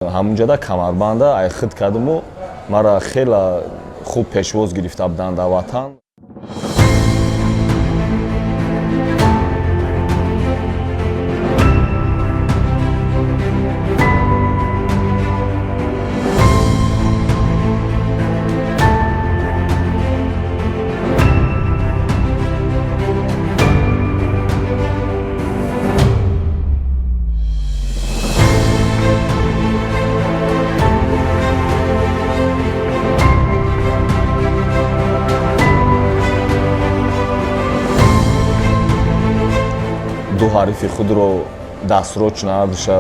ҳамунҷода камарбанда ай хид кардиму мара хела хуб пешвоз гирифта буданд дар ватан. ду ҳарифи худро дастроч наардуша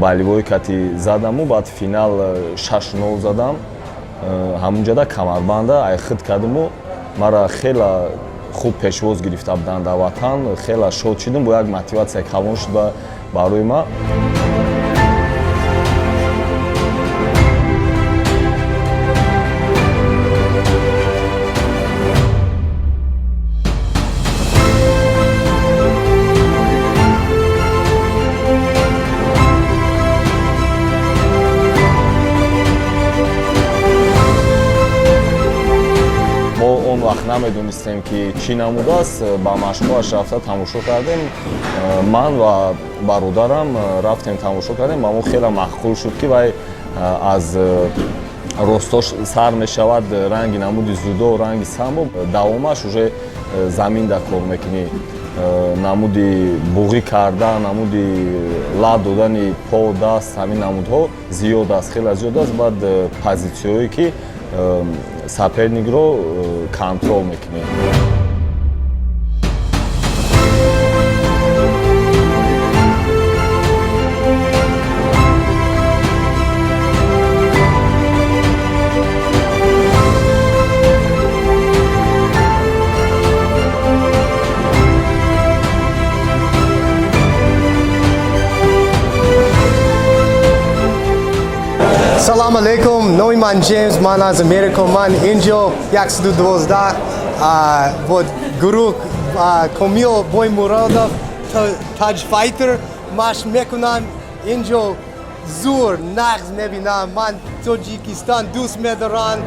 баливои кати задаму баъд финал 6-0 задам. ҳамунҷода камарбанда ай хид кардиму мара хела хуб пешвоз гирифта буданд дар ватан. Хела шод шудам, бо як мотиватсия калон шуд барои ман. намедонистем ки чӣ намудааст. ба машқҳояш рафта тамошо кардем. ман ва бародарам рафтем тамошо кардем. ба мо хеле маъқул шуд ки вай аз ростош сар мешавад, ранги намуди зудо, ранги самбо, давомаш уже заминда кор мекунӣ. намуди буғӣ кардан, намуди лад додани по, даст, ҳамин намудҳо зиёд аст, хеле зиёд аст. баъд позитсияҳое ки саперникро контрол мекунем. Салам алейкум, новый ман Джеймс, ман аз Америка, ман инҷо 112. Вот гурӯҳ Комил Боймуродов, таҷфайтер машқ мекунам. инҷо зур нағз мебинам. ман Точикистон дӯст медорам.